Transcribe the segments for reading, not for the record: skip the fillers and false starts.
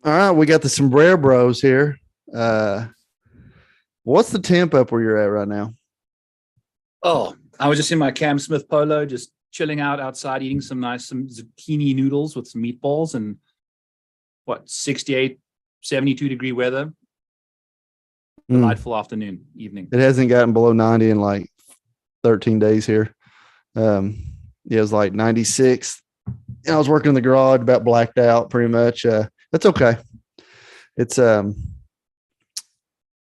All right, we got the Sombrero Bros here. What's the temp up where you're at right now? Oh, I was just in my Cam Smith polo, just chilling out outside, eating some zucchini noodles with some meatballs and 68, 72 degree weather. Delightful afternoon, evening. It hasn't gotten below 90 in like 13 days here. It was like 96. I was working in the garage, about blacked out pretty much. That's okay. It's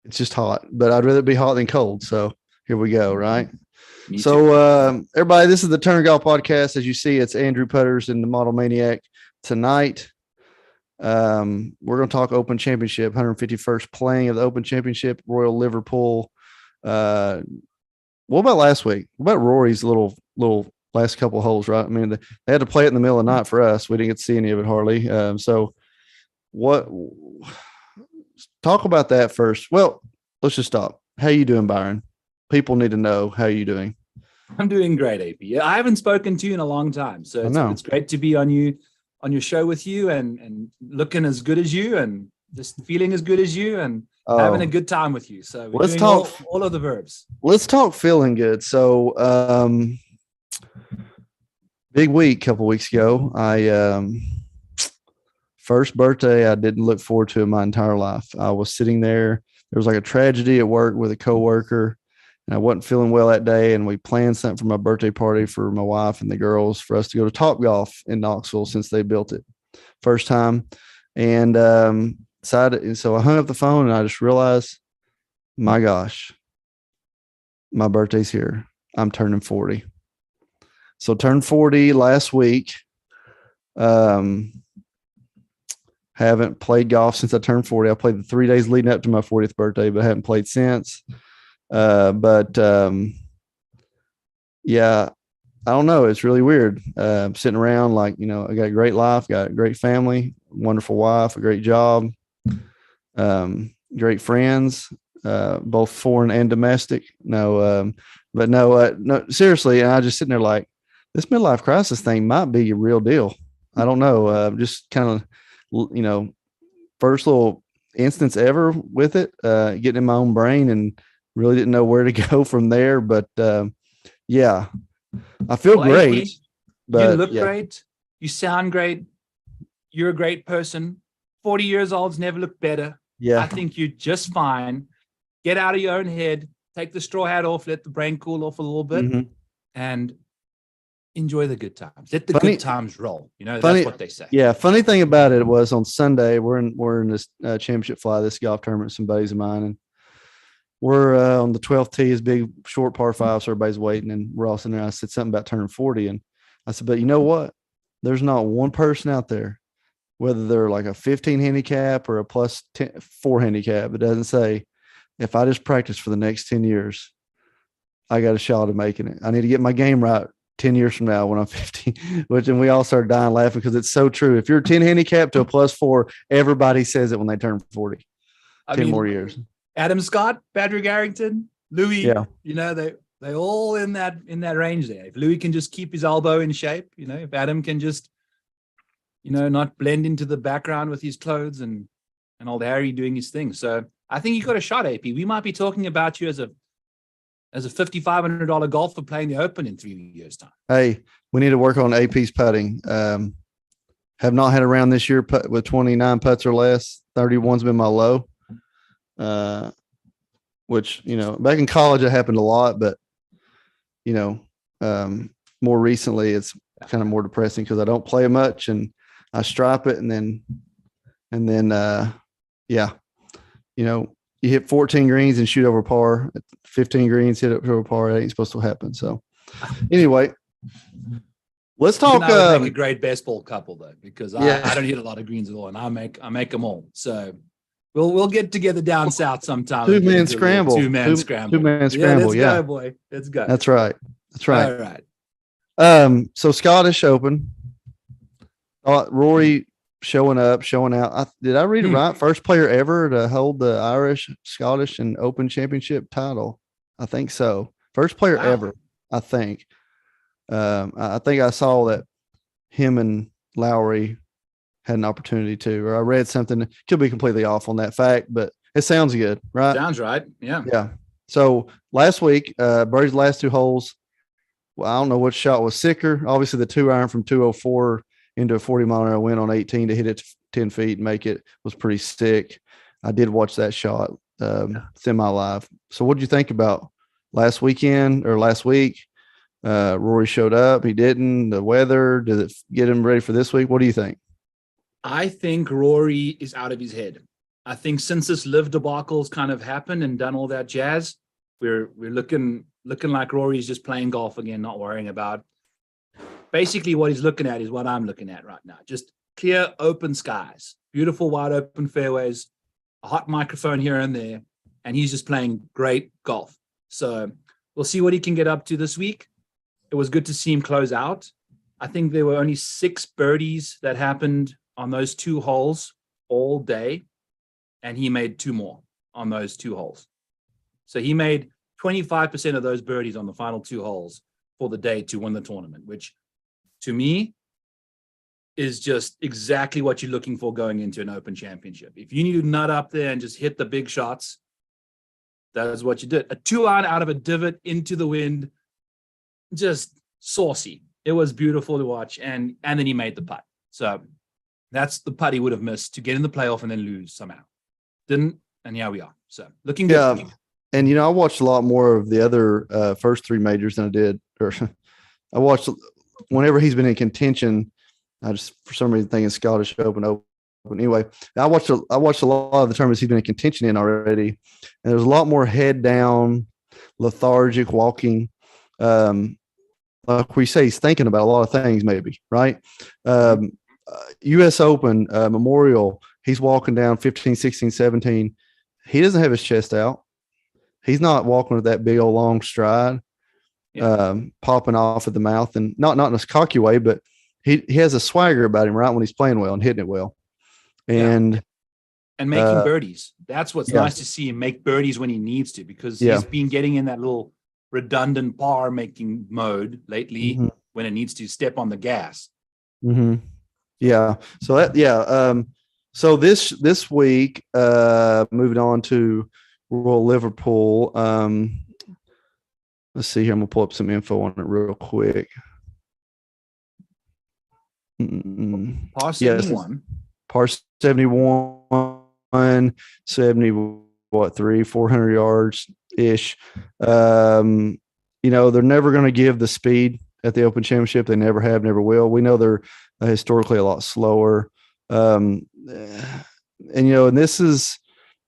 just hot, but I'd rather be hot than cold. So here we go. Right. So everybody, this is the Turn Golf Podcast. As you see, it's Andrew Putters and the Model Maniac tonight. We're going to talk Open Championship, 151st playing of the Open Championship, Royal Liverpool. What about last week? What about Rory's little last couple of holes, right? I mean, they had to play it in the middle of the night for us. We didn't get to see any of it hardly. So talk about that first. Well, let's just stop. How you doing, Byron? People need to know how you doing. I'm doing great, AP. I haven't spoken to you in a long time, so it's great to be on your show with you and looking as good as you and just feeling as good as you and having a good time with you. So let's talk all of the verbs. Let's talk feeling good. So big week a couple weeks ago. I first birthday I didn't look forward to in my entire life. I was sitting there. There was like a tragedy at work with a coworker, and I wasn't feeling well that day. And we planned something for my birthday party for my wife and the girls for us to go to Topgolf in Knoxville since they built it first time. And decided, and so I hung up the phone and I just realized, my gosh, my birthday's here. I'm turning 40. So turned 40 last week. Haven't played golf since I turned 40. I played the 3 days leading up to my 40th birthday, but haven't played since. Yeah, I don't know. It's really weird. Sitting around like, I got a great life, got a great family, wonderful wife, a great job, great friends, both foreign and domestic. No, seriously. And I just sitting there like, this midlife crisis thing might be a real deal. I don't know. Just kind of, first little instance ever with it, getting in my own brain and really didn't know where to go from there. But yeah, I feel great. But you look great. You sound great. You're a great person. 40 years old's never looked better. Yeah. I think you're just fine. Get out of your own head. Take the straw hat off. Let the brain cool off a little bit. And enjoy the good times. Let the good times roll. That's what they say. Yeah. Funny thing about it was on Sunday, we're in this championship fly, this golf tournament with some buddies of mine. And we're on the 12th tee, is big short par 5. So everybody's waiting and we're all sitting there. I said something about turning 40. And I said, but you know what? There's not one person out there, whether they're like a 15 handicap or a plus 4 handicap, it doesn't say, if I just practice for the next 10 years, I got a shot at making it. I need to get my game right 10 years from now when I'm 50, and we all started dying laughing because it's so true. If you're a 10 handicap to a plus 4, everybody says it when they turn 40. 10 more years. Adam Scott, Patrick Harrington, Louis, they all in that range there. If Louis can just keep his elbow in shape, if Adam can just, not blend into the background with his clothes and old Harry doing his thing. So I think you got a shot, AP. We might be talking about you as a $5,500 golfer playing the Open in 3 years' time. Hey, we need to work on AP's putting. Have not had a round this year with 29 putts or less. 31's been my low. Which, back in college it happened a lot, but more recently it's kind of more depressing because I don't play much and I stripe it and then you hit 14 greens and shoot over par, 15 greens, hit up over par. It ain't supposed to happen. So anyway, let's talk. Make a great baseball couple though, because I don't hit a lot of greens at all and I make them all. So we'll get together down south sometime. Two-man scramble. Two-man scramble. Let's go, boy. Let's go. That's right. All right. So Scottish Open, Rory showing up, showing out. Did I read it right? First player ever to hold the Irish, Scottish, and Open Championship title. I think so. First player ever, I think. I think I saw that him and Lowry had an opportunity to, or I read something, could be completely off on that fact, but it sounds good, right? Sounds right. Yeah. Yeah. So last week, Birdie's last two holes, well, I don't know which shot was sicker. Obviously, the 2-iron from 204 into a 40-mile-an-hour wind on 18 to hit it 10 feet and make it was pretty sick. I did watch that shot semi-live. So what did you think about last week? Rory showed up. He didn't. The weather, did it get him ready for this week? What do you think? I think Rory is out of his head. I think since this live debacle's kind of happened and done all that jazz, we're looking like Rory's just playing golf again, not worrying about. Basically, what he's looking at is what I'm looking at right now. Just clear, open skies, beautiful, wide open fairways, a hot microphone here and there, and he's just playing great golf. So we'll see what he can get up to this week. It was good to see him close out. I think there were only 6 birdies that happened on those 2 holes all day, and he made 2 more on those 2 holes. So he made 25% of those birdies on the final 2 holes for the day to win the tournament, which to me is just exactly what you're looking for going into an Open Championship. If you need to nut up there and just hit the big shots, that is what you did. A 2-iron out of a divot into the wind, just saucy. It was beautiful to watch, and then he made the putt. So that's the putt he would have missed to get in the playoff and then lose somehow. Didn't, and here we are. So looking good. Yeah. And, I watched a lot more of the other first 3 majors than I did. Or I watched whenever he's been in contention. I just, for some reason, thinking Scottish Open. Anyway, I watched a lot of the tournaments he's been in contention in already. And there's a lot more head down, lethargic walking. Like we say, he's thinking about a lot of things maybe, right? U.S. Open, Memorial, he's walking down 15, 16, 17. He doesn't have his chest out. He's not walking with that big old long stride, popping off at the mouth, and not in a cocky way, but he has a swagger about him, right, when he's playing well and hitting it well. And making birdies. That's what's nice to see him make birdies when he needs to, because he's been getting in that little redundant par making mode lately when it needs to step on the gas. Yeah. So so this week, moving on to Royal Liverpool. Let's see here. I'm gonna pull up some info on it real quick. Par 71. Par 71, 400 yards ish. They're never going to give the speed at the Open Championship. They never have, never will. We know they're historically a lot slower. And this is,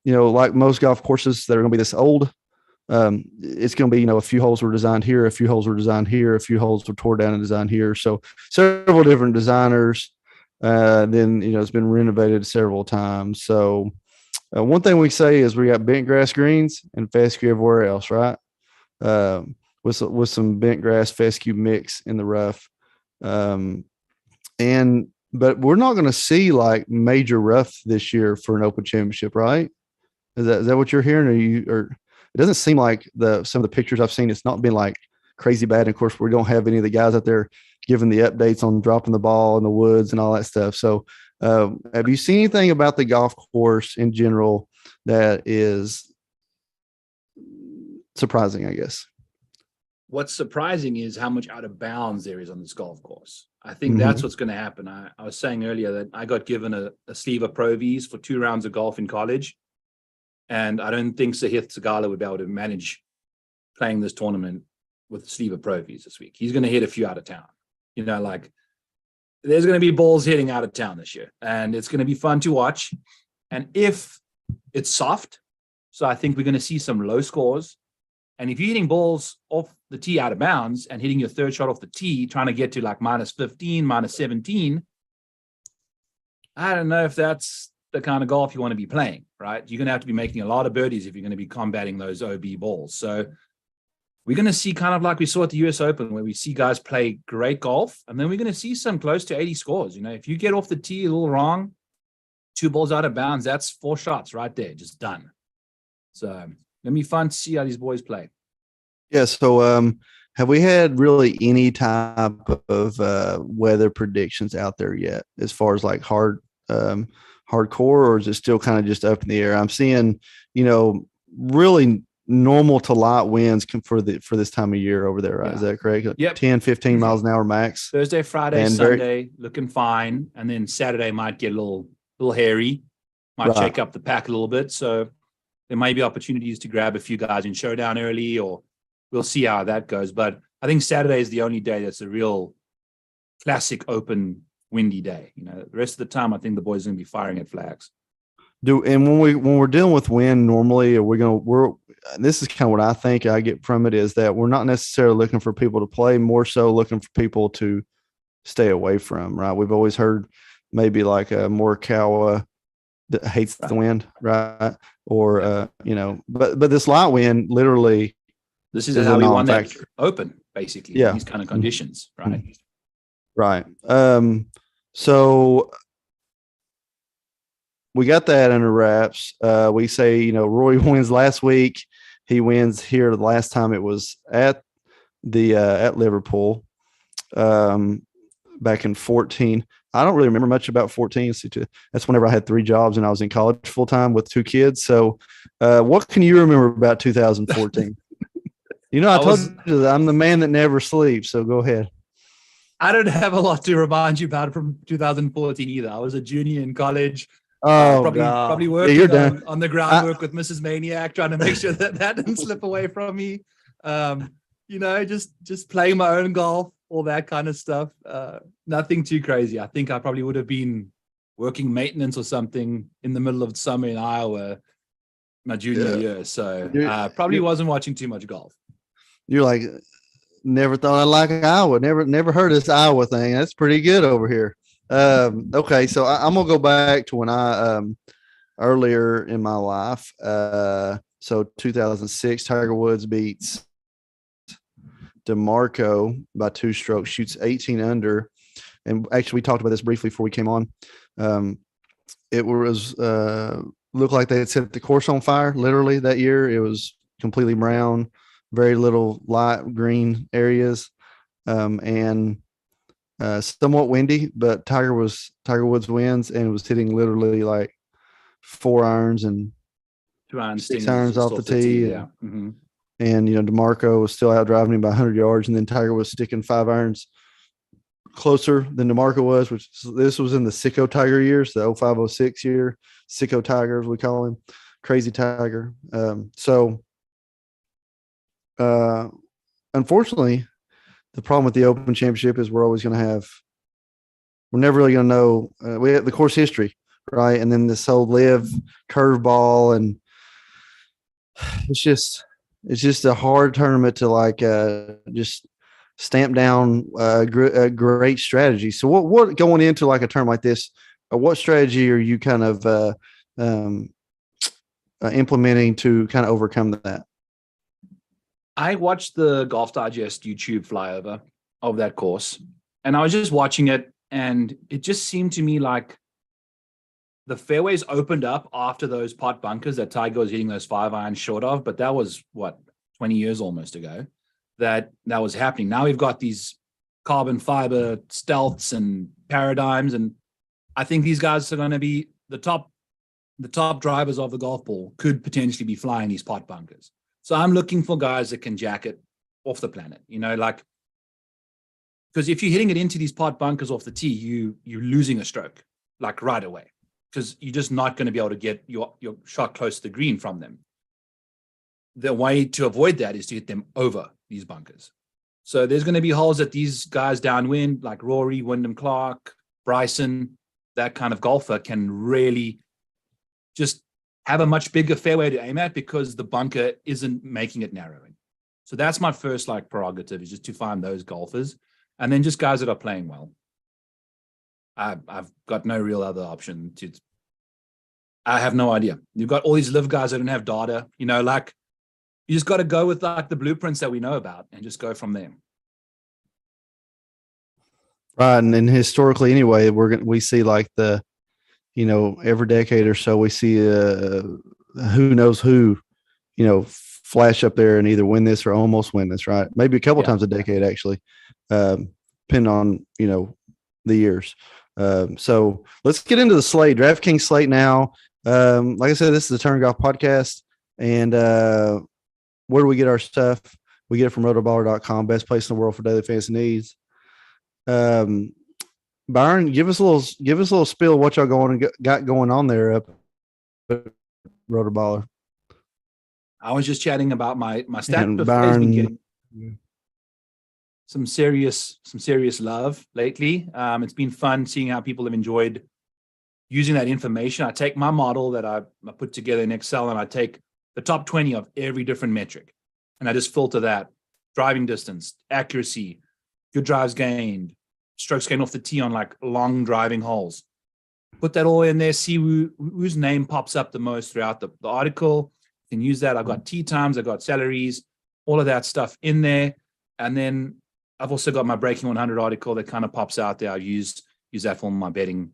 like most golf courses that are going to be this old, it's going to be, a few holes were designed here, a few holes were designed here, a few holes were tore down and designed here. So several different designers. Then, it's been renovated several times. So one thing we say is we got bent grass greens and fescue everywhere else, right? With some bent grass fescue mix in the rough. But we're not going to see like major rough this year for an Open Championship, right? Is that what you're hearing? Or it doesn't seem like some of the pictures I've seen, it's not been like crazy bad. And of course, we don't have any of the guys out there giving the updates on dropping the ball in the woods and all that stuff. So have you seen anything about the golf course in general that is surprising, I guess? What's surprising is how much out of bounds there is on this golf course. I think that's what's going to happen. I was saying earlier that I got given a sleeve of Pro Vs for 2 rounds of golf in college. And I don't think Sahith Sagala would be able to manage playing this tournament with a sleeve of Pro Vs this week. He's going to hit a few out of town. There's going to be balls hitting out of town this year, and it's going to be fun to watch. And if it's soft, so I think we're going to see some low scores. And if you're hitting balls off the tee out of bounds and hitting your third shot off the tee, trying to get to like minus 15, minus 17, I don't know if that's the kind of golf you want to be playing, right? You're going to have to be making a lot of birdies if you're going to be combating those OB balls. So we're going to see kind of like we saw at the US Open, where we see guys play great golf, and then we're going to see some close to 80 scores. If you get off the tee a little wrong, 2 balls out of bounds, that's 4 shots right there, just done. So it'll be fun to see how these boys play. Yeah. So have we had really any type of weather predictions out there yet, as far as like hardcore, or is it still kind of just up in the air? I'm seeing, really normal to light winds for this time of year over there, right? Yeah. Is that correct? Yep. 10, 15 miles an hour max. Thursday, Friday, Sunday, looking fine. And then Saturday might get a little hairy, might shake up the pack a little bit. So there may be opportunities to grab a few guys in showdown early, or we'll see how that goes. But I think Saturday is the only day that's a real classic open windy day. The rest of the time, I think the boys are going to be firing at flags. And when we're dealing with wind, normally this is kind of what I think I get from it, is that we're not necessarily looking for people to play, more so looking for people to stay away from, right? We've always heard maybe like a Morikawa that hates the wind, right? Or, but this light wind, literally. This is how we won that open, basically, in these kind of conditions, right? Right. So we got that under wraps. We say, Rory wins last week. He wins here the last time it was at Liverpool back in 14. I don't really remember much about 14. That's whenever I had 3 jobs and I was in college full time with 2 kids. So what can you remember about 2014? I told you that I'm the man that never sleeps. So go ahead. I don't have a lot to remind you about from 2014 either. I was a junior in college. Oh, probably working on the groundwork with Mrs. Maniac, trying to make sure that didn't slip away from me. Just playing my own golf, all that kind of stuff. Nothing too crazy. I think I probably would have been working maintenance or something in the middle of summer in Iowa my junior year. So probably wasn't watching too much golf. You're like, never thought I'd like Iowa. Never heard of this Iowa thing. That's pretty good over here. Okay, so I'm gonna go back to when I earlier in my life. So 2006, Tiger Woods beats DeMarco by 2 strokes, shoots 18 under, and actually we talked about this briefly before we came on. It was looked like they had set the course on fire. Literally that year, it was completely brown, very little light green areas, and somewhat windy, but Tiger Woods wins and was hitting literally like 4 irons and 6 irons off the tee. Yeah. Mm-hmm. And, DeMarco was still out driving him by 100 yards. And then Tiger was sticking 5 irons closer than DeMarco was, this was in the Sicko Tiger years, the 05-06 year, Sicko Tiger, as we call him, crazy Tiger. Unfortunately, the problem with the Open Championship is we're never really going to know. We have the course history, right? And then this whole live curveball, and it's just a hard tournament to just stamp down a great strategy. So what going into like a tournament like this, what strategy are you kind of implementing to kind of overcome that? I watched the Golf Digest YouTube flyover of that course, and I was just watching it, and it just seemed to me like the fairways opened up after those pot bunkers that Tiger was hitting those 5 irons short of, but that was 20 years almost ago that was happening. Now we've got these carbon fiber stealths and paradigms, and I think these guys are going to be the top drivers of the golf ball, could potentially be flying these pot bunkers. So I'm looking for guys that can jack it off the planet, because if you're hitting it into these pot bunkers off the tee, you're losing a stroke like right away, because you're just not going to be able to get your shot close to the green from them. The way to avoid that is to hit them over these bunkers. So there's going to be holes that these guys downwind, like Rory, Wyndham Clark, Bryson, that kind of golfer can really just have a much bigger fairway to aim at because the bunker isn't making it narrowing. So that's my first prerogative, is just to find those golfers, and then just guys that are playing well. I've got no real other option I have no idea. You've got all these live guys that don't have data, you just got to go with the blueprints that we know about and just go from there. Right. And then historically anyway, we see every decade or so we see who knows who, flash up there and either win this or almost win this, right? Maybe a couple times a decade, actually, depending on, the years. So let's get into the slate. DraftKings slate now. Like I said, this is the Turn Golf podcast. And where do we get our stuff? We get it from rotoballer.com, best place in the world for daily fantasy needs. Byron, give us a little spill of what y'all got going on there up at Rotoballer. I was just chatting about my stat. And Byron, getting some serious love lately. It's been fun seeing how people have enjoyed using that information. I take my model that I put together in Excel, and I take the top 20 of every different metric, and I just filter that: driving distance, accuracy, good drives gained, strokes gained off the tee on like long driving holes. Put that all in there, see whose name pops up the most throughout the article. You can use that. I've got tee times, I've got salaries, all of that stuff in there. And then I've also got my Breaking 100 article that kind of pops out there. I use that for my betting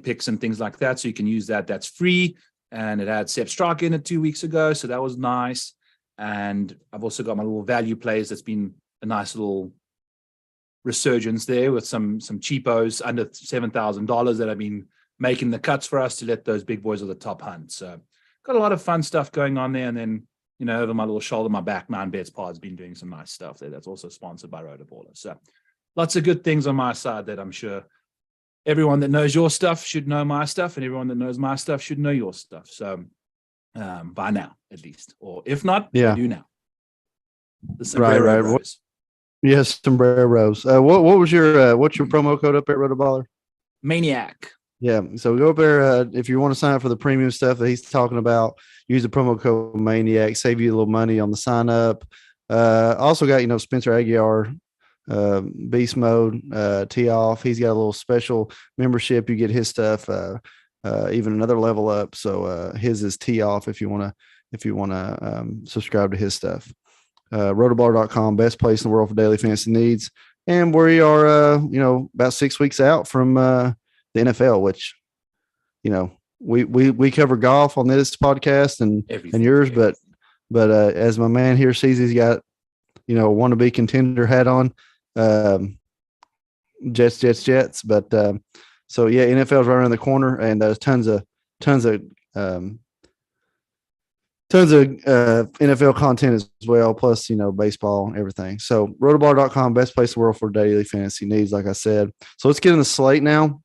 picks and things like that. So you can use that. That's free. And it had Sepp Straka in it 2 weeks ago. So that was nice. And I've also got my little value plays. That's been a nice little resurgence there with some cheapos under $7,000 that have been making the cuts for us to let those big boys of the top hunt. So got a lot of fun stuff going on there. And then, over my little shoulder, my back, 9 Bets Pod's been doing some nice stuff there. That's also sponsored by Rotoballer. So lots of good things on my side that I'm sure everyone that knows your stuff should know my stuff, and everyone that knows my stuff should know your stuff. So by now, at least, or if not, you do now. The sombrero bros. Yes, sombreros. What was what's your promo code up at Rotoballer? Maniac. Yeah, so go up there if you want to sign up for the premium stuff that he's talking about. Use the promo code Maniac, save you a little money on the sign up. Also got Spencer Aguiar, Beast Mode, tee off. He's got a little special membership. You get his stuff, even another level up. So his is tee off if you want to subscribe to his stuff. Rotoballer.com, best place in the world for daily fantasy needs. And we are about 6 weeks out from the NFL, which we cover golf on this podcast and yours, but as my man here sees, he's got a wannabe contender hat on. Jets. But so yeah, NFL's right around the corner, and there's tons of NFL content as well, plus baseball and everything. So rotoballer.com, best place in the world for daily fantasy needs, like I said. So let's get in the slate now.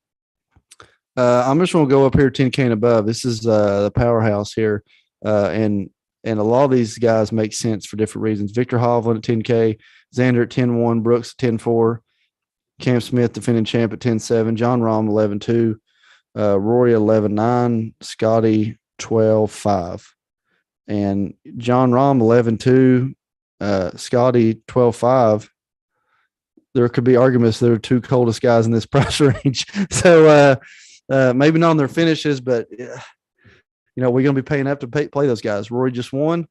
I'm just going to go up here 10K and above. This is the powerhouse here, and a lot of these guys make sense for different reasons. Victor Hovland at 10K, Xander at 10-1, Brooks at 10-4, Cam Smith defending champ at 10-7, John Rahm 11-2, Rory 11-9, Scotty 12-5, and John Rahm 11-2, Scotty 12-5. There could be arguments they're two coldest guys in this price range. So maybe not on their finishes, but we're going to be paying up to play those guys. Rory just won.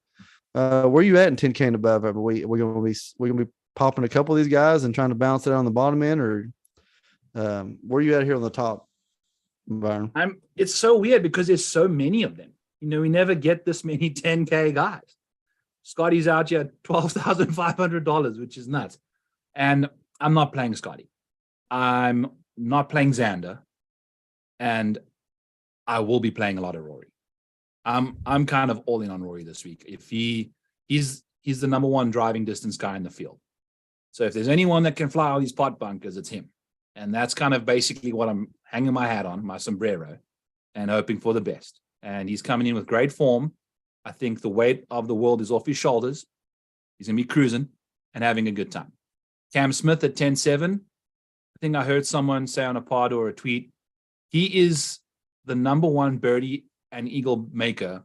Where are you at in 10K and above? Are we going to be popping a couple of these guys and trying to bounce it on the bottom end, or where are you at here on the top, Byron? It's so weird because there's so many of them. We never get this many 10K guys. Scotty's out here at $12,500, which is nuts. And I'm not playing Scotty. I'm not playing Xander. And I will be playing a lot of Rory. I'm kind of all in on Rory this week. If he's the number one driving distance guy in the field. So if there's anyone that can fly all these pot bunkers, it's him. And that's kind of basically what I'm hanging my hat on, my sombrero, and hoping for the best. And he's coming in with great form. I think the weight of the world is off his shoulders. He's going to be cruising and having a good time. Cam Smith at 10-7. I think I heard someone say on a pod or a tweet, he is the number one birdie and eagle maker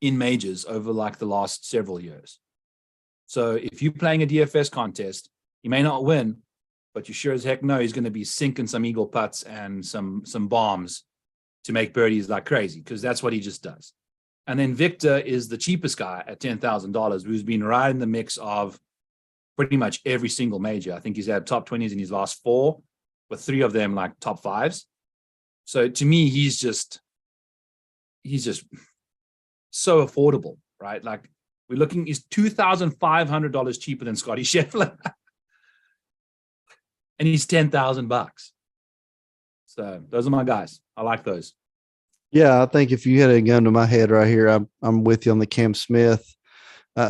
in majors over like the last several years. So if you're playing a DFS contest, you may not win, but you sure as heck know he's going to be sinking some eagle putts and some bombs to make birdies like crazy, because that's what he just does. And then Victor is the cheapest guy at $10,000, who's been right in the mix of pretty much every single major. I think he's had top 20s in his last 4, with 3 of them like top 5s. So to me, he's just so affordable, right? Like We're looking, he's $2,500 cheaper than Scotty Scheffler. And he's $10,000. So those are my guys. I like those. Yeah, I think if you had a gun to my head right here, I'm with you on the Cam Smith.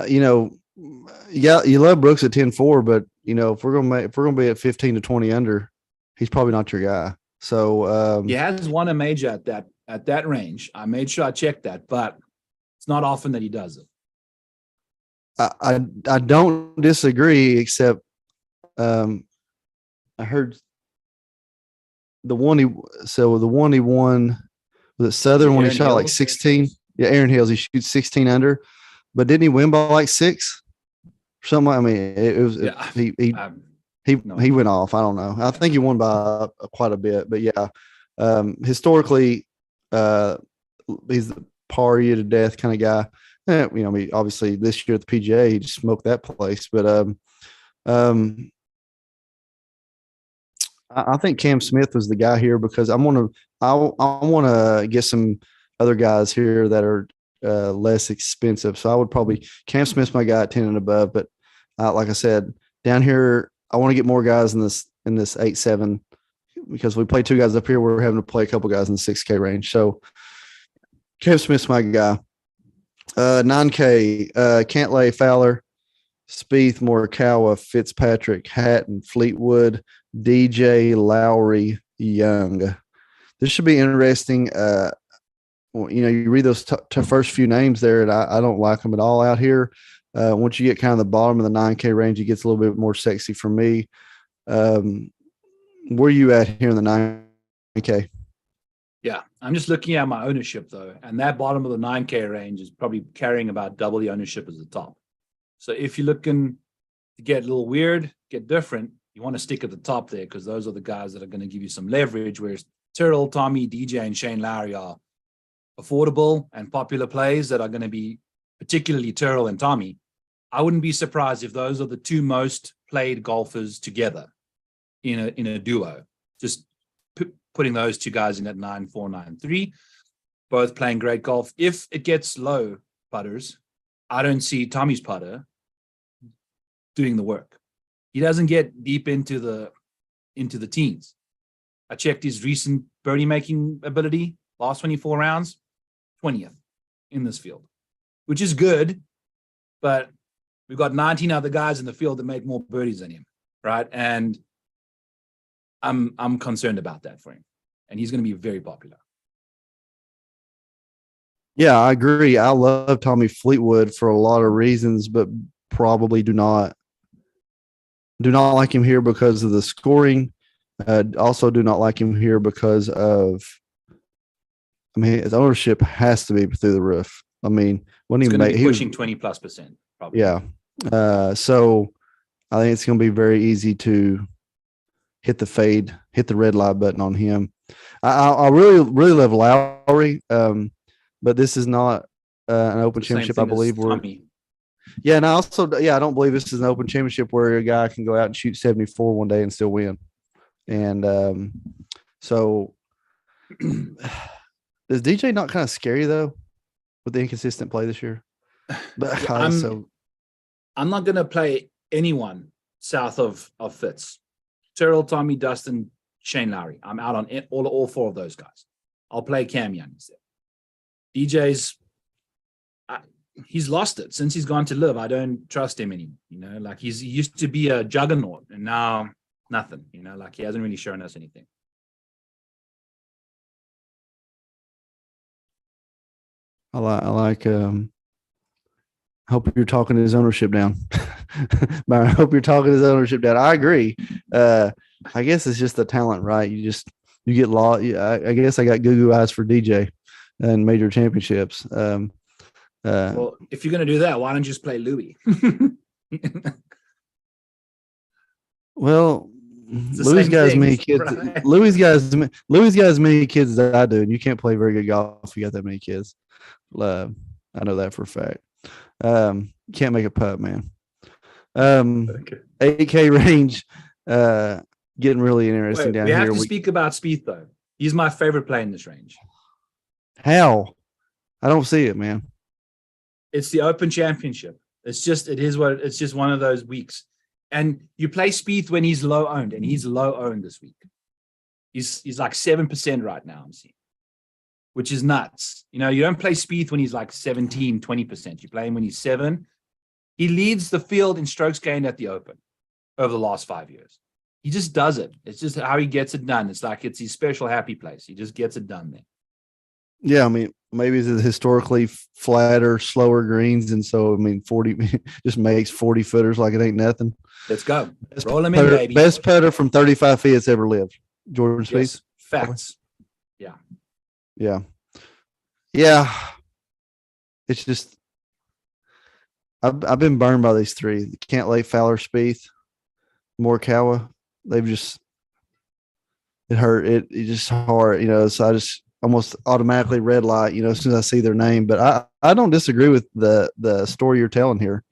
You love Brooks at 10-4, but if we're gonna be at 15 to 20 under, he's probably not your guy. So he has won a major at that range. I made sure I checked that, but it's not often that he does it. I don't disagree, except I heard the one he won, was it Southern, when he shot like 16? Yeah, Aaron Hills, he shoots 16 under, but didn't he win by like 6 or something? I mean, it was he went off. I don't know. I think he won by quite a bit, but yeah, historically, he's the par you to death kind of guy. I mean, obviously this year at the PGA, he just smoked that place, but I think Cam Smith was the guy here because I want to get some other guys here that are less expensive. So I would probably Cam Smith's my guy at 10 and above. But like I said, down here I want to get more guys in this 8-7 because we play 2 guys up here. We're having to play a couple guys in the 6K range. So Cam Smith's my guy. 9K Cantlay, Fowler, Spieth, Morikawa, Fitzpatrick, Hatton, Fleetwood, DJ, Lowry, Young. This should be interesting. You read those first few names there, and I don't like them at all out here. Once you get kind of the bottom of the 9K range, it gets a little bit more sexy for me. Where are you at here in the 9K? Yeah, I'm just looking at my ownership, though, and that bottom of the 9K range is probably carrying about double the ownership as the top. So if you're looking to get a little weird, get different, you want to stick at the top there because those are the guys that are going to give you some leverage, whereas Tyrrell, Tommy, DJ, and Shane Lowry are affordable and popular plays that are going to be particularly Tyrrell and Tommy. I wouldn't be surprised if those are the 2 most played golfers together in a duo. Just putting those 2 guys in at 9-4, 9-3, both playing great golf. If it gets low putters, I don't see Tommy's putter doing the work. He doesn't get deep into the teens. I checked his recent birdie making ability, last 24 rounds, 20th in this field, which is good, but we've got 19 other guys in the field that make more birdies than him, right? And I'm concerned about that for him, and he's going to be very popular. Yeah, I agree. I love Tommy Fleetwood for a lot of reasons, but probably do not like him here because of the scoring. Also do not like him here because of, his ownership has to be through the roof. I mean, when he's going to be pushing 20+%, probably. Yeah. So I think it's going to be very easy to hit the red light button on him. I really, really love Lowry. But this is not an open championship, I believe. Yeah, and I don't believe this is an open championship where a guy can go out and shoot 74 one day and still win. And so is DJ not kind of scary though with the inconsistent play this year? But I'm not going to play anyone south of Fitz. Tyrrell, Tommy, Dustin, Shane Lowry. I'm out on all 4 of those guys. I'll play Cam Young instead. DJ's, he's lost it since he's gone to live. I don't trust him anymore. Like he used to be a juggernaut, and now nothing. Like he hasn't really shown us anything. I like. I hope you're talking his ownership down. But I hope you're talking his ownership down. I agree. I guess it's just the talent, right? You get lost. I guess I got goo eyes for DJ and major championships. Well, if you're going to do that, why don't you just play Louis? Well, Louis got as many kids. Right? Louis got as many kids as I do, and you can't play very good golf if you got that many kids. I know that for a fact. Can't make a putt, man. Okay. 8K range, getting really interesting down here. We have to speak about Spieth though. He's my favorite play in this range. How? I don't see it, man. It's the Open Championship. It's just one of those weeks. And you play Spieth when he's low owned, and he's low owned this week. He's like 7% right now, I'm seeing, which is nuts. You don't play Spieth when he's like 17, 20%. You play him when he's 7. He leads the field in strokes gained at the Open over the last 5 years. He just does it. It's just how he gets it done. It's like it's his special happy place. He just gets it done there. Yeah, I mean, maybe it's historically flatter, slower greens, and so 40 just makes 40 footers like it ain't nothing. Let's go. Roll him in, baby. Best putter from 35 feet that's ever lived. Jordan Spieth. Yes, facts. Yeah. It's just I've been burned by these three. Cantlay, Fowler, Spieth, Morikawa. They've just it hurt. It's just hard, So I just almost automatically red light, as soon as I see their name. But I don't disagree with the story you're telling here.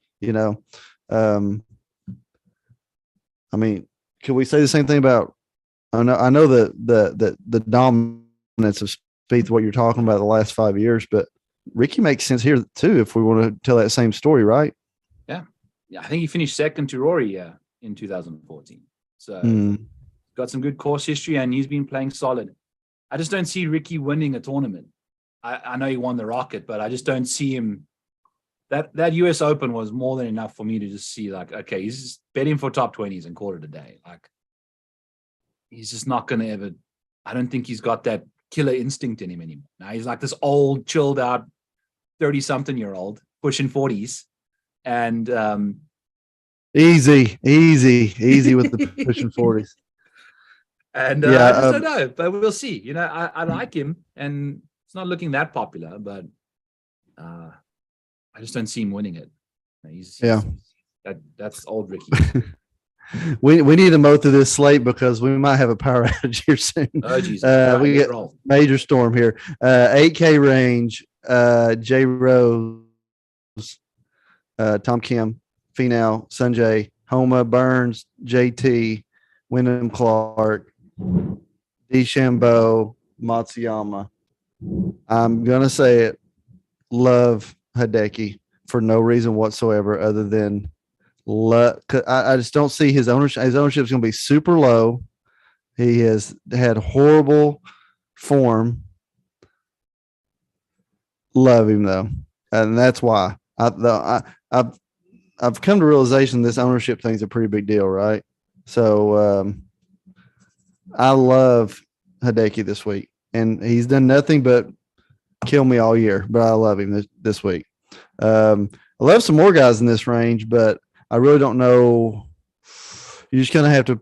I mean, can we say the same thing about? I know the dominance of Spieth, what you're talking about the last 5 years, but Ricky makes sense here too. If we want to tell that same story, right? Yeah. I think he finished second to Rory in 2014. So got some good course history, and he's been playing solid. I just don't see Ricky winning a tournament. I know he won the Rocket, but I just don't see him. That US Open was more than enough for me to just see, like, okay, he's just betting for top 20s and call it a day. Like, he's just not going to ever. I don't think he's got that killer instinct in him anymore. Now he's like this old, chilled out 30-something-year-old pushing 40s, and easy with the pushing 40s. And I just don't know, but we'll see. I like him, and it's not looking that popular, but I just don't see him winning it. That's old Ricky. we need to mow through this slate because we might have a power outage here soon. Oh, Jesus. We get major storm here. 8K range, J Rose, Tom Kim, Finau, Sanjay, Homa, Burns, JT, Wyndham Clark, DeChambeau, Matsuyama. I'm going to say it. Love Hideki for no reason whatsoever other than I just don't see his ownership. His ownership is going to be super low. He has had horrible form. Love him though, and that's why I've come to realization this ownership thing is a pretty big deal, right? So I love Hideki this week, and he's done nothing but kill me all year. But I love him this week. I love some more guys in this range, but I really don't know. You're just gonna have to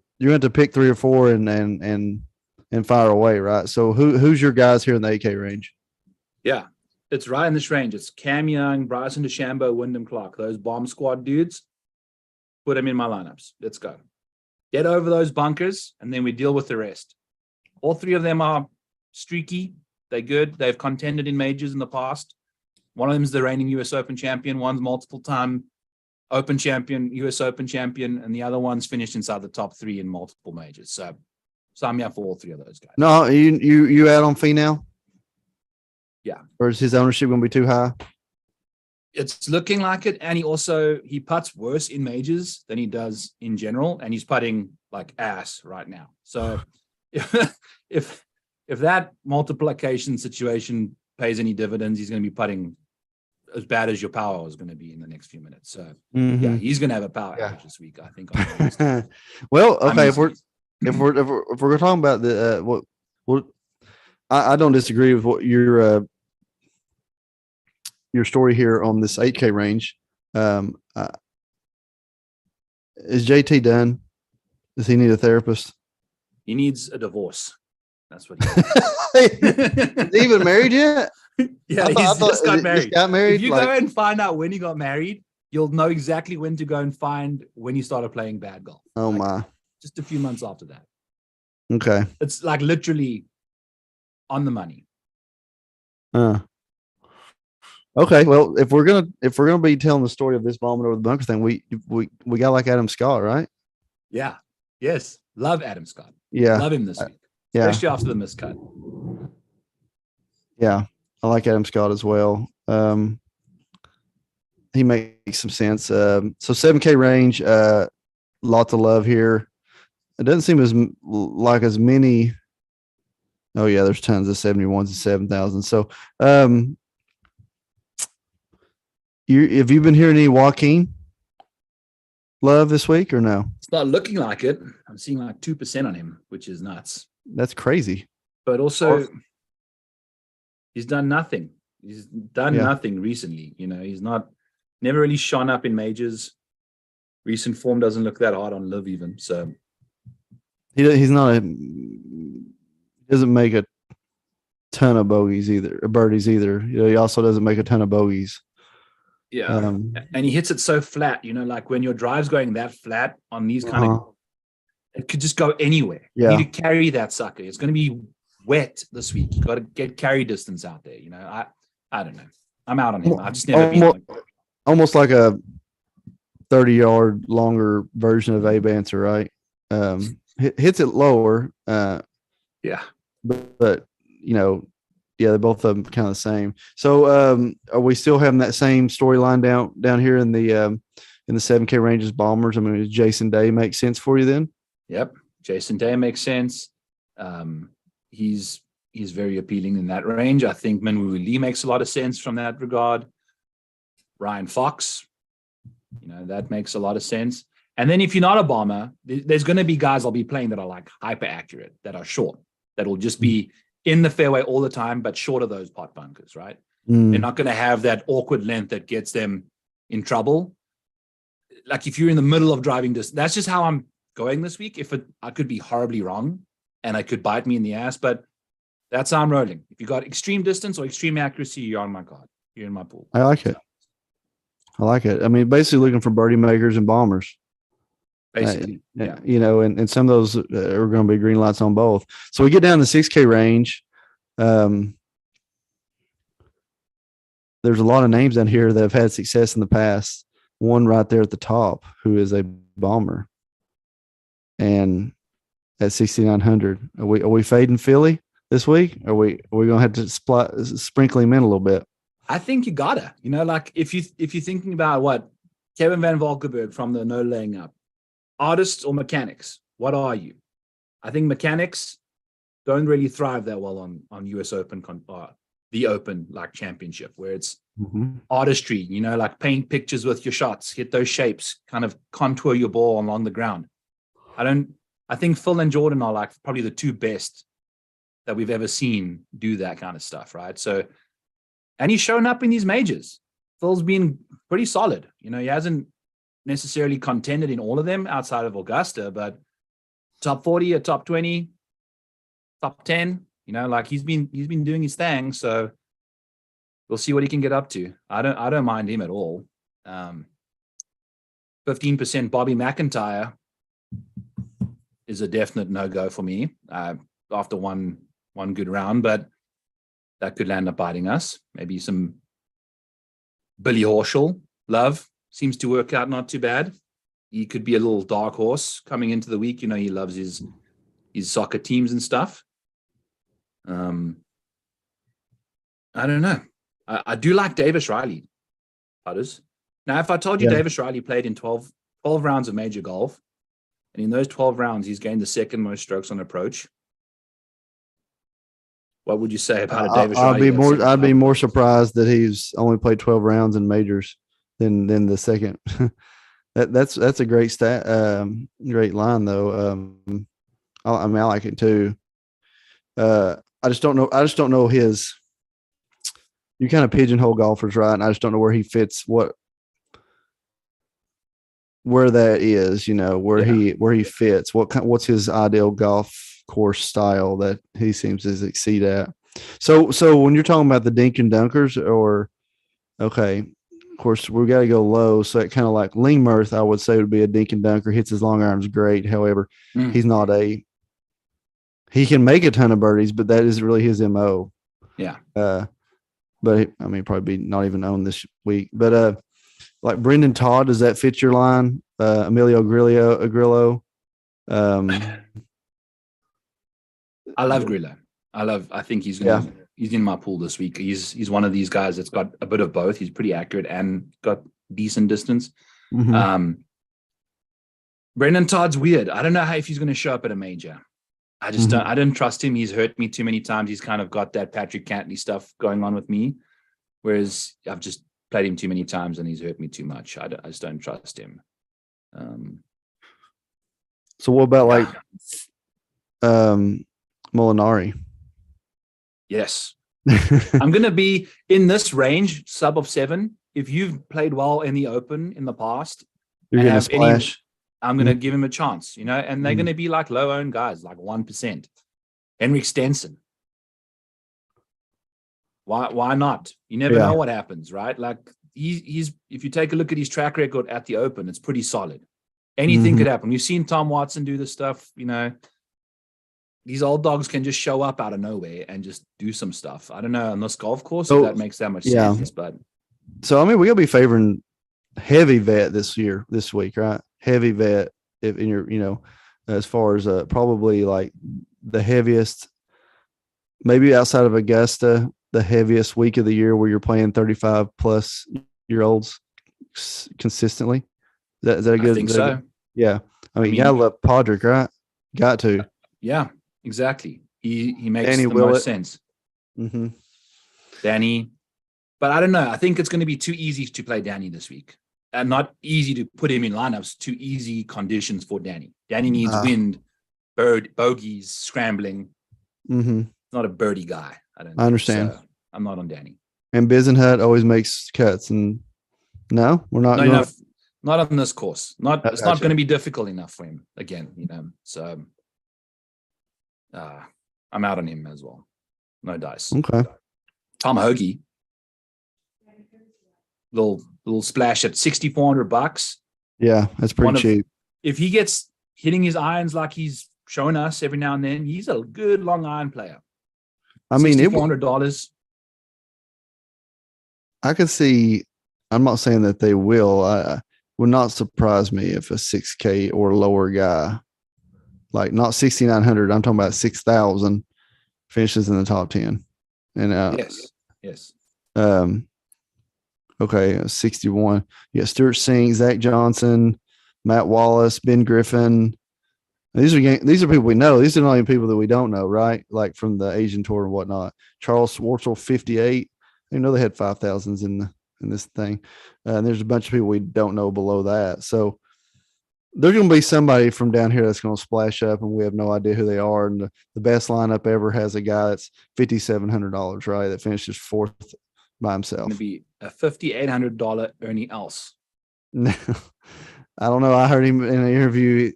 pick 3 or 4 and fire away, right? So who's your guys here in the 8K range? Yeah, it's right in this range. It's Cam Young, Bryson DeChambeau, Wyndham Clark. Those bomb squad dudes. Put them in my lineups. Let's go. Get over those bunkers, and then we deal with the rest. All 3 of them are streaky. They're good. They've contended in majors in the past. One of them is the reigning US Open champion. One's multiple-time Open champion, US Open champion, and the other one's finished inside the top 3 in multiple majors. So sign me up for all 3 of those guys. No, you out on Finau? Yeah. Or is his ownership going to be too high? It's looking like it, and he putts worse in majors than he does in general, and he's putting like ass right now. So if that multiplication situation pays any dividends, he's going to be putting as bad as your power is going to be in the next few minutes. So yeah, he's going to have a power outage this week, I think. Well, okay, if we're talking about the I don't disagree with what your story here on this 8K range. Is JT done? Does he need a therapist? He needs a divorce. That's what he needs. Is he even married yet? Yeah, he just got married. Got married. If you go and find out when he got married, you'll know exactly when to go and find when he started playing bad golf. Oh, my. Just a few months after that. Okay. It's like literally on the money. Okay, well, if we're gonna be telling the story of this vomit over the bunker thing, we got like Adam Scott, right? Yeah. Yes. Love Adam Scott. Yeah. Love him this week. Yeah. Especially after the miscut. Yeah. I like Adam Scott as well. he makes some sense. So 7K range, lots of love here. It doesn't seem like as many. Oh yeah, there's tons of 71s and 7,000. So, have you been hearing any Joaquin love this week or no? It's not looking like it. I'm seeing like 2% on him, which is nuts. That's crazy. But also, he's done nothing. He's done nothing recently. He's never really shone up in majors. Recent form doesn't look that hard on Liv even. So he's not doesn't make a ton of birdies either. He also doesn't make a ton of bogeys. Yeah. And he hits it so flat, like when your drive's going that flat on these kind of, it could just go anywhere. Yeah. You need to carry that sucker. It's going to be wet this week. You got to get carry distance out there. I don't know. I'm out on him. I've just never been almost like a 30-yard longer version of Abe Answer, right? Hits it lower. Yeah. But they're both of them kind of the same. So are we still having that same storyline down here in the 7K ranges bombers? I mean, does Jason Day make sense for you then? Yep. Jason Day makes sense. He's very appealing in that range. I think Minwoo Lee makes a lot of sense from that regard. Ryan Fox, that makes a lot of sense. And then if you're not a bomber, there's going to be guys I'll be playing that are like hyper accurate, that are short, that will just be in the fairway all the time, but short of those pot bunkers, right? They're not going to have that awkward length that gets them in trouble. Like if you're in the middle of driving distance, that's just how I'm going this week. I could be horribly wrong and I could bite me in the ass, but that's how I'm rolling. If you got extreme distance or extreme accuracy, you're on my card. You're in my pool. I like it. I mean, basically looking for birdie makers and bombers. Basically, and some of those are going to be green lights on both. So we get down to 6K range. There's a lot of names down here that have had success in the past. One right there at the top, who is a bomber, and at 6,900, are we fading Philly this week? Are we going to have to sprinkle him in a little bit? I think you gotta. Like if you're thinking about what Kevin Van Valkenburg from the no laying up. Artists or mechanics? What are you? I think mechanics don't really thrive that well on US Open, the Open like championship, where it's artistry, like paint pictures with your shots, hit those shapes, kind of contour your ball along the ground. I think Phil and Jordan are like probably the two best that we've ever seen do that kind of stuff, right? So, and he's shown up in these majors. Phil's been pretty solid. He hasn't necessarily contended in all of them outside of Augusta, but top 40 or top 20, top 10, like he's been doing his thing. So we'll see what he can get up to. I don't mind him at all. 15% Bobby McIntyre is a definite no-go for me after one good round, but that could land up biting us. Maybe some Billy Horschel love. Seems to work out not too bad. He could be a little dark horse coming into the week. He loves his soccer teams and stuff. I don't know. I do like Davis Riley, putters. Now, if I told you Davis Riley played in 12 rounds of major golf, and in those 12 rounds, he's gained the second most strokes on approach, what would you say about a Davis Riley? I'd be more surprised that he's only played 12 rounds in majors than the second. That's a great stat. Great line though. I like it too. I just don't know his. You kind of pigeonhole golfers, right? And I just don't know where he fits. Where that is, where he fits. What's his ideal golf course style that he seems to succeed at. So when you're talking about the dink and dunkers, of course, we got to go low. So that kind of like Lingmerth, I would say, would be a dink and dunker. Hits his long arms great. However, he's not he can make a ton of birdies, but that isn't really his MO. Yeah. But probably be not even owned this week. But like Brendan Todd, does that fit your line? Emilio Grillo. I love Grillo. I think he's in my pool this week. He's one of these guys that's got a bit of both. He's pretty accurate and got decent distance. Mhm. Brendan Todd's weird. I don't know if he's going to show up at a major. I just don't. I don't trust him. He's hurt me too many times. He's kind of got that Patrick Cantley stuff going on with me, whereas I've just played him too many times and he's hurt me too much. I just don't trust him. So what about like Molinari? Yes. I'm going to be in this range, sub of 7. If you've played well in the Open in the past, You're and gonna have any, splash. I'm going to give him a chance, you know, and they're going to be like low-owned guys, like 1%. Henrik Stenson. Why not? You never know what happens, right? Like he's if you take a look at his track record at the Open, it's pretty solid. Anything could happen. We've seen Tom Watson do this stuff, you know. These old dogs can just show up out of nowhere and just do some stuff. I don't know on this golf course if that makes that much sense, but so I mean we're gonna be favoring heavy vet this week, right? Heavy vet if in your, you know, as far as probably like the heaviest, maybe outside of Augusta, the heaviest week of the year where you're playing 35 plus year olds consistently. Is that a good? I think so. Yeah. I mean, you gotta love Podrick, right? Got to. Yeah, exactly. He makes Danny the most sense. Mm-hmm. Danny. But I don't know. I think it's going to be too easy to play Danny this week. And not easy to put him in lineups, too easy conditions for Danny. Danny needs wind, bogeys, scrambling. Not a birdie guy. I understand. So I'm not on Danny. And Bisenhut always makes cuts. And no, we're not. Not enough. Not on this course. It's not going to be difficult enough for him again, you know. So I'm out on him as well. No dice. Okay. Tom Hoagie. Little splash at $6,400. Yeah, that's pretty cheap. If he gets hitting his irons like he's showing us every now and then, he's a good long iron player. I mean, $6,400. I could see. I'm not saying that they will. I would not surprise me if a 6K or lower guy, like not 6,900, I'm talking about 6,000, finishes in the top 10. And yes. Okay, 61. Yeah, Stuart Sink, Zach Johnson, Matt Wallace, Ben Griffin. These are people we know. These are not even people that we don't know, right? Like from the Asian tour and whatnot. Charles Schwartzel, 58. I know they had 5,000s in this thing. And there's a bunch of people we don't know below that. So there's going to be somebody from down here that's going to splash up, and we have no idea who they are. And the best lineup ever has a guy that's $5,700, right? That finishes 4th by himself. Going to be a $5,800 Ernie Els. No, I don't know. I heard him in an interview.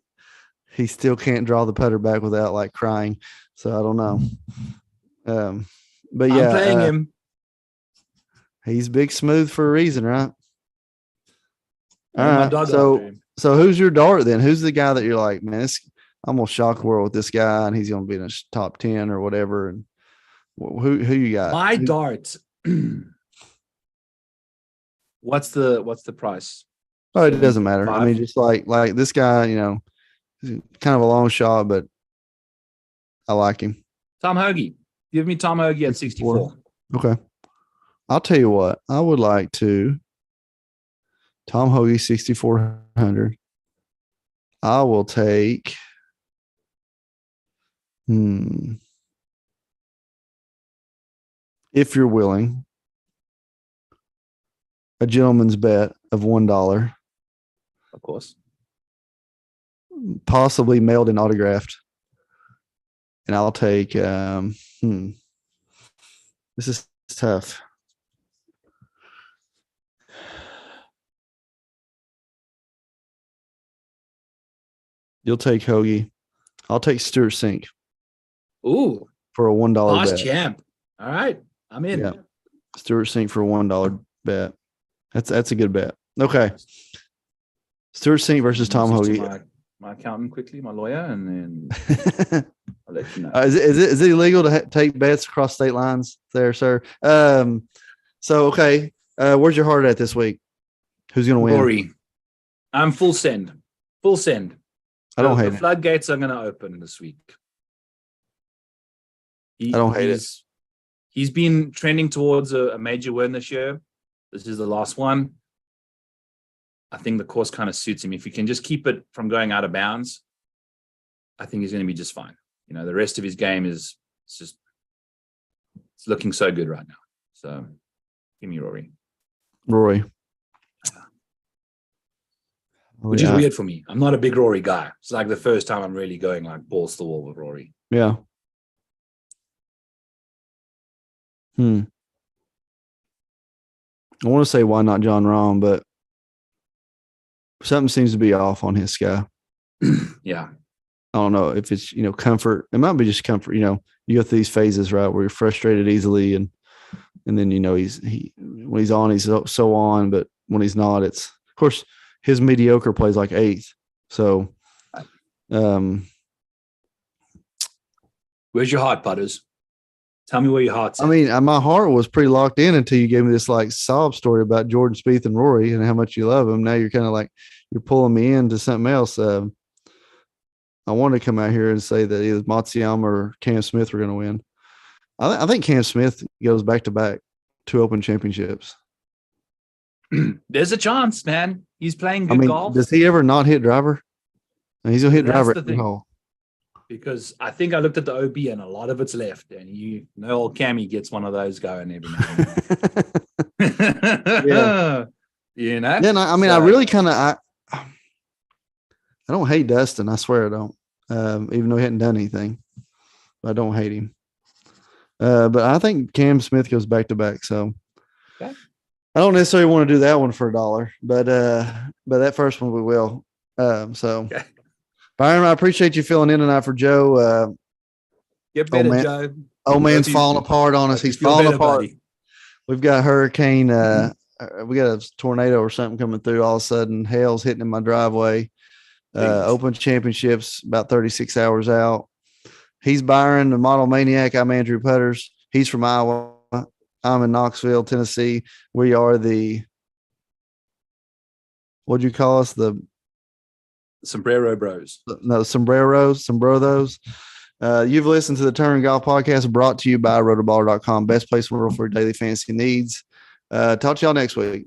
He still can't draw the putter back without like crying. So I don't know. But yeah, I'm playing him. He's big smooth for a reason, right? All right. So who's your dart then? Who's the guy that you're like, man, I'm gonna shock the world with this guy, and he's gonna be in a top 10 or whatever? And who you got? My dart. What's the price? Oh, it doesn't matter. 5? I mean, just like this guy, you know, kind of a long shot, but I like him. Tom Hoagie. Give me Tom Hoagie at 64. Okay. I'll tell you what. I would like to. Tom Hoagie, 6,400. I will take. If you're willing, a gentleman's bet of $1. Of course. Possibly mailed and autographed. And I'll take this is tough. You'll take Hoagie. I'll take Stuart Sink. Ooh. For a $1 Boss bet. champ. All right. I'm in. Yeah. Stuart Sink for a $1 bet. That's a good bet. Okay. Stuart Sink versus Tom Hoagie. My accountant quickly, my lawyer, and then I'll let you know. Is it illegal to take bets across state lines there, sir? So, okay. Where's your heart at this week? Who's going to win? Rory. I'm full send. Full send. I don't hate it. The floodgates are going to open this week. I don't hate it. He's been trending towards a major win this year. This is the last one. I think the course kind of suits him. If he can just keep it from going out of bounds, I think he's going to be just fine. The rest of his game is it's looking so good right now. So give me Rory. Which is weird for me. I'm not a big Rory guy. It's like the first time I'm really going like balls to the wall with Rory. Yeah. I want to say why not John Rahm, but something seems to be off on his guy. Yeah. I don't know if it's, comfort. It might be just comfort. You go through these phases, right, where you're frustrated easily, and then when he's on, he's so on, but when he's not, it's, of course, his mediocre plays like eighth. So, where's your heart, putters? Tell me where your heart's at. I mean, my heart was pretty locked in until you gave me this like sob story about Jordan Spieth and Rory and how much you love them. Now you're kind of like you're pulling me into something else. I want to come out here and say that either Matsuyama or Cam Smith are going to win. I think Cam Smith goes back to back 2 Open championships. There's a chance, man. He's playing good golf. Does he ever not hit driver? And he's gonna hit driver every hole. Because I think I looked at the OB and a lot of it's left, and old Cammy gets one of those going every now and then. Yeah. Then I really kind of I don't hate Dustin. I swear I don't. Even though he hadn't done anything, I don't hate him. But I think Cam Smith goes back to back. So okay. I don't necessarily want to do that one for $1, but that first one we will. Okay. Byron, I appreciate you filling in tonight for Joe. Get better, Joe. Old man's falling apart on us. He's falling apart. Buddy. We've got hurricane. We got a tornado or something coming through. All of a sudden, hail's hitting in my driveway. Open championships about 36 hours out. He's Byron, the model maniac. I'm Andrew Putters. He's from Iowa. I'm in Knoxville, Tennessee. We are the, what'd you call us? The Sombrero Bros. No, Sombreros. You've listened to the Turn Golf Podcast brought to you by Rotoballer.com. Best place in the world for daily fantasy needs. Talk to y'all next week.